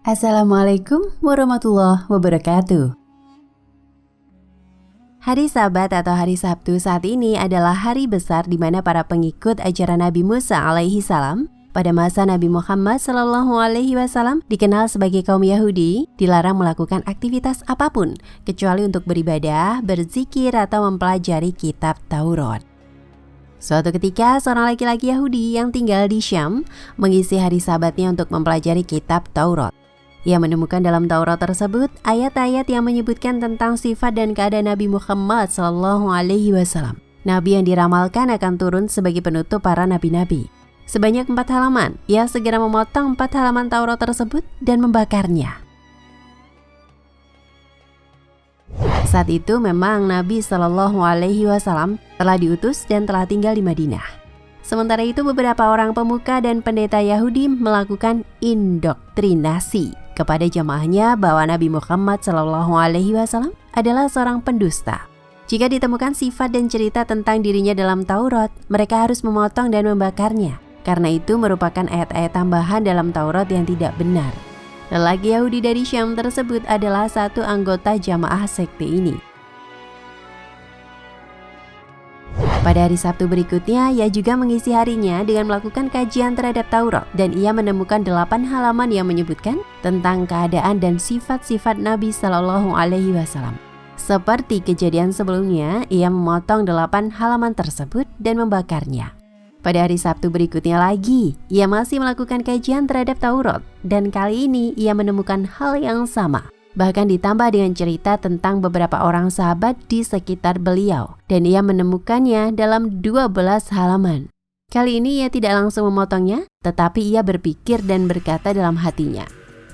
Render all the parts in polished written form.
Assalamualaikum warahmatullahi wabarakatuh. Hari Sabat atau hari Sabtu saat ini adalah hari besar di mana para pengikut ajaran Nabi Musa alaihi salam pada masa Nabi Muhammad sallallahu alaihi wasallam dikenal sebagai kaum Yahudi, dilarang melakukan aktivitas apapun kecuali untuk beribadah, berzikir atau mempelajari kitab Taurat. Suatu ketika seorang laki-laki Yahudi yang tinggal di Syam mengisi hari Sabatnya untuk mempelajari kitab Taurat. Ia menemukan dalam Taurat tersebut ayat-ayat yang menyebutkan tentang sifat dan keadaan Nabi Muhammad SAW. Nabi yang diramalkan akan turun sebagai penutup para nabi-nabi. Sebanyak 4 halaman, ia segera memotong 4 halaman Taurat tersebut dan membakarnya. Saat itu memang Nabi SAW telah diutus dan telah tinggal di Madinah. Sementara itu beberapa orang pemuka dan pendeta Yahudi melakukan indoktrinasi kepada jamaahnya bahwa Nabi Muhammad SAW adalah seorang pendusta. Jika ditemukan sifat dan cerita tentang dirinya dalam Taurat, mereka harus memotong dan membakarnya. Karena itu merupakan ayat-ayat tambahan dalam Taurat yang tidak benar. Lelaki Yahudi dari Syam tersebut adalah satu anggota jamaah sekte ini. Pada hari Sabtu berikutnya, ia juga mengisi harinya dengan melakukan kajian terhadap Taurat dan ia menemukan 8 halaman yang menyebutkan tentang keadaan dan sifat-sifat Nabi SAW. Seperti kejadian sebelumnya, ia memotong 8 halaman tersebut dan membakarnya. Pada hari Sabtu berikutnya lagi, ia masih melakukan kajian terhadap Taurat dan kali ini ia menemukan hal yang sama. Bahkan ditambah dengan cerita tentang beberapa orang sahabat di sekitar beliau dan ia menemukannya dalam 12 halaman. Kali ini ia tidak langsung memotongnya, tetapi ia berpikir dan berkata dalam hatinya,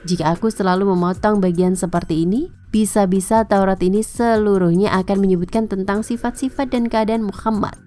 jika aku selalu memotong bagian seperti ini, bisa-bisa Taurat ini seluruhnya akan menyebutkan tentang sifat-sifat dan keadaan Muhammad.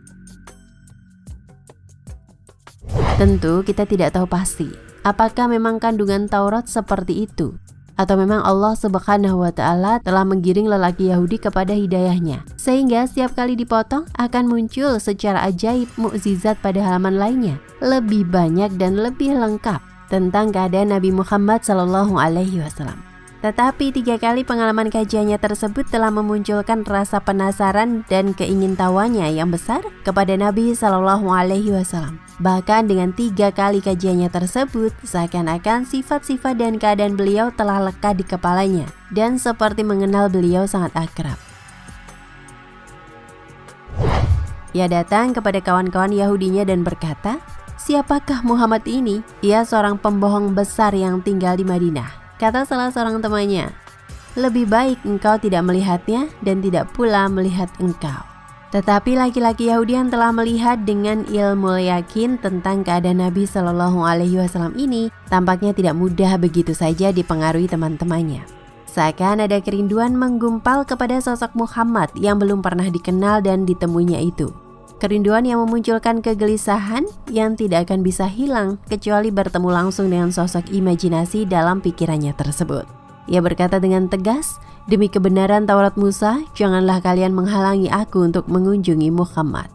Tentu kita tidak tahu pasti apakah memang kandungan Taurat seperti itu, atau memang Allah Subhanahu wa Ta'ala telah menggiring lelaki Yahudi kepada hidayahnya, sehingga setiap kali dipotong akan muncul secara ajaib mukjizat pada halaman lainnya, lebih banyak dan lebih lengkap tentang keadaan Nabi Muhammad SAW. Tetapi 3 kali pengalaman kajiannya tersebut telah memunculkan rasa penasaran dan keingintahuannya yang besar kepada Nabi SAW. Bahkan dengan 3 kali kajiannya tersebut, seakan-akan sifat-sifat dan keadaan beliau telah lekat di kepalanya dan seperti mengenal beliau sangat akrab. Ia datang kepada kawan-kawan Yahudinya dan berkata, "Siapakah Muhammad ini? Ia seorang pembohong besar yang tinggal di Madinah." Kata salah seorang temannya, "Lebih baik engkau tidak melihatnya dan tidak pula melihat engkau." Tetapi laki-laki Yahudi yang telah melihat dengan ilmu yakin tentang keadaan Nabi SAW ini tampaknya tidak mudah begitu saja dipengaruhi teman-temannya. Seakan ada kerinduan menggumpal kepada sosok Muhammad yang belum pernah dikenal dan ditemuinya itu. Kerinduan yang memunculkan kegelisahan yang tidak akan bisa hilang kecuali bertemu langsung dengan sosok imajinasi dalam pikirannya tersebut. Ia berkata dengan tegas, "Demi kebenaran Taurat Musa, janganlah kalian menghalangi aku untuk mengunjungi Muhammad."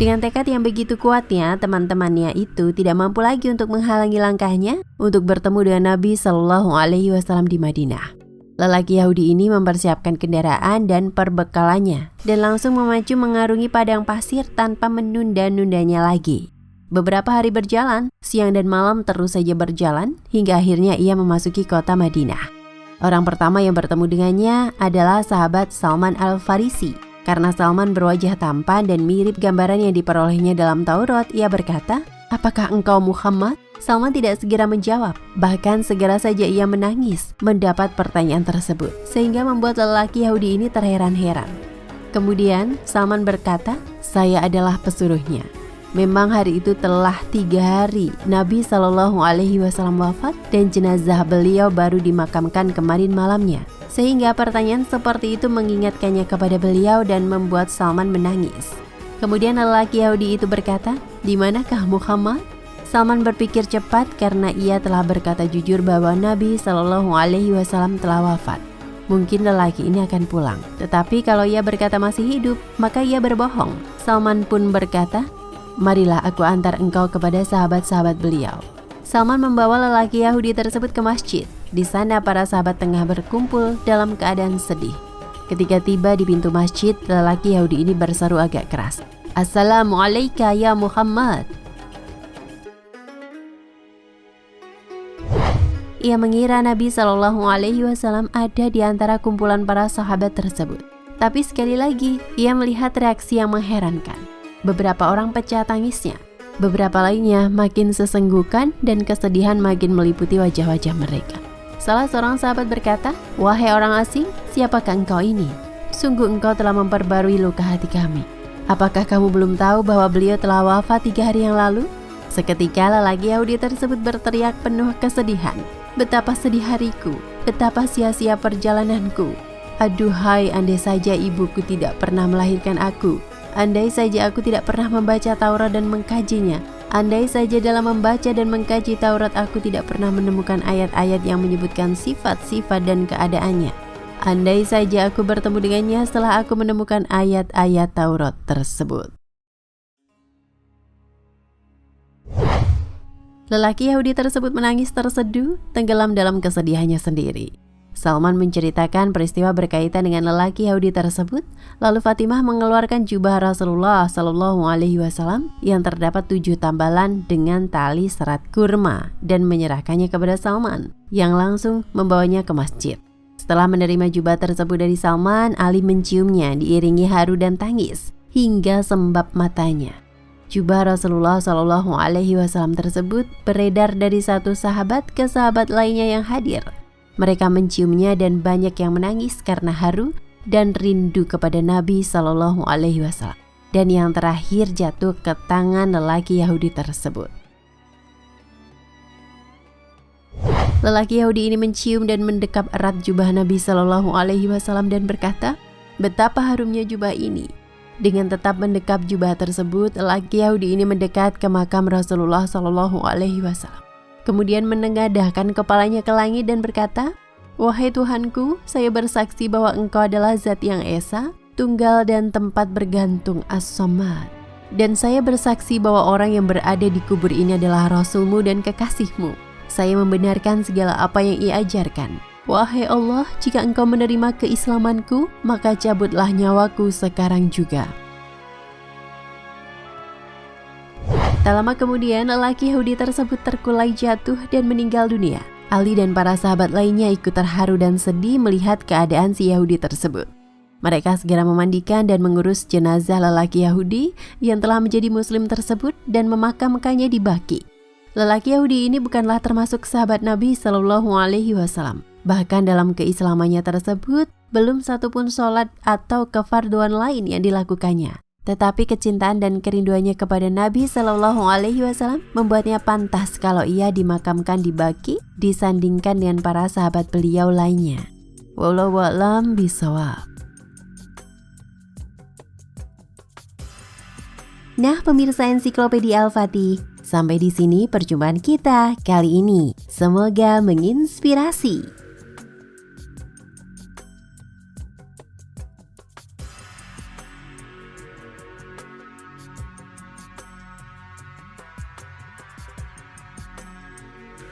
Dengan tekad yang begitu kuatnya, teman-temannya itu tidak mampu lagi untuk menghalangi langkahnya untuk bertemu dengan Nabi SAW di Madinah. Lelaki Yahudi ini mempersiapkan kendaraan dan perbekalannya dan langsung memacu mengarungi padang pasir tanpa menunda-nundanya lagi. Beberapa hari berjalan, siang dan malam terus saja berjalan hingga akhirnya ia memasuki kota Madinah. Orang pertama yang bertemu dengannya adalah sahabat Salman Al-Farisi. Karena Salman berwajah tampan dan mirip gambaran yang diperolehnya dalam Taurat, ia berkata, "Apakah engkau Muhammad?" Salman tidak segera menjawab, bahkan segera saja ia menangis mendapat pertanyaan tersebut, sehingga membuat lelaki Yahudi ini terheran-heran. Kemudian Salman berkata, "Saya adalah pesuruhnya." Memang hari itu telah 3 hari Nabi SAW wafat dan jenazah beliau baru dimakamkan kemarin malamnya, sehingga pertanyaan seperti itu mengingatkannya kepada beliau dan membuat Salman menangis. Kemudian lelaki Yahudi itu berkata, "Di manakah Muhammad?" Salman berpikir cepat karena ia telah berkata jujur bahwa Nabi SAW telah wafat. Mungkin lelaki ini akan pulang, tetapi kalau ia berkata masih hidup, maka ia berbohong. Salman pun berkata, "Marilah aku antar engkau kepada sahabat-sahabat beliau." Salman membawa lelaki Yahudi tersebut ke masjid. Di sana para sahabat tengah berkumpul dalam keadaan sedih. Ketika tiba di pintu masjid, lelaki Yahudi ini berseru agak keras, "Assalamualaikum ya Muhammad." Ia mengira Nabi Shallallahu Alaihi Wasallam ada di antara kumpulan para sahabat tersebut. Tapi sekali lagi, ia melihat reaksi yang mengherankan. Beberapa orang pecah tangisnya, beberapa lainnya makin sesenggukan dan kesedihan makin meliputi wajah-wajah mereka. Salah seorang sahabat berkata, "Wahai orang asing, siapakah engkau ini? Sungguh engkau telah memperbarui luka hati kami. Apakah kamu belum tahu bahwa beliau telah wafat 3 hari yang lalu?" Seketika lelaki Yahudi tersebut berteriak penuh kesedihan, "Betapa sedih hariku, betapa sia-sia perjalananku. Aduhai, andai saja ibuku tidak pernah melahirkan aku. Andai saja aku tidak pernah membaca Taurat dan mengkajinya. Andai saja dalam membaca dan mengkaji Taurat aku tidak pernah menemukan ayat-ayat yang menyebutkan sifat-sifat dan keadaannya. Andai saja aku bertemu dengannya setelah aku menemukan ayat-ayat Taurat tersebut." Lelaki Yahudi tersebut menangis terseduh, tenggelam dalam kesedihannya sendiri. Salman menceritakan peristiwa berkaitan dengan lelaki Yahudi tersebut. Lalu Fatimah mengeluarkan jubah Rasulullah Shallallahu Alaihi Wasallam yang terdapat 7 tambalan dengan tali serat kurma dan menyerahkannya kepada Salman, yang langsung membawanya ke masjid. Setelah menerima jubah tersebut dari Salman, Ali menciumnya diiringi haru dan tangis hingga sembab matanya. Jubah Rasulullah Shallallahu Alaihi Wasallam tersebut beredar dari satu sahabat ke sahabat lainnya yang hadir. Mereka menciumnya dan banyak yang menangis karena haru dan rindu kepada Nabi Shallallahu Alaihi Wasallam. Dan yang terakhir jatuh ke tangan lelaki Yahudi tersebut. Lelaki Yahudi ini mencium dan mendekap erat jubah Nabi Shallallahu Alaihi Wasallam dan berkata, "Betapa harumnya jubah ini." Dengan tetap mendekap jubah tersebut, lelaki Yahudi ini mendekat ke makam Rasulullah Shallallahu Alaihi Wasallam. Kemudian menengadahkan kepalanya ke langit dan berkata, "Wahai Tuhanku, saya bersaksi bahwa Engkau adalah Zat yang Esa, Tunggal dan tempat bergantung As-Samad. Dan saya bersaksi bahwa orang yang berada di kubur ini adalah Rasul-Mu dan kekasih-Mu. Saya membenarkan segala apa yang Ia ajarkan. Wahai Allah, jika Engkau menerima keislamanku, maka cabutlah nyawaku sekarang juga." Tak lama kemudian, lelaki Yahudi tersebut terkulai jatuh dan meninggal dunia. Ali dan para sahabat lainnya ikut terharu dan sedih melihat keadaan si Yahudi tersebut. Mereka segera memandikan dan mengurus jenazah lelaki Yahudi yang telah menjadi muslim tersebut dan memakamkannya di Baqi. Lelaki Yahudi ini bukanlah termasuk sahabat Nabi Shallallahu Alaihi Wasallam. Bahkan dalam keislamannya tersebut, belum satupun sholat atau kefarduan lain yang dilakukannya. Tetapi kecintaan dan kerinduannya kepada Nabi Shallallahu Alaihi Wasallam membuatnya pantas kalau ia dimakamkan di Baqi disandingkan dengan para sahabat beliau lainnya. Wallahu a'lam bishawab. Nah, pemirsa Ensiklopedia Al-Fatih, sampai di sini perjumpaan kita kali ini. Semoga menginspirasi.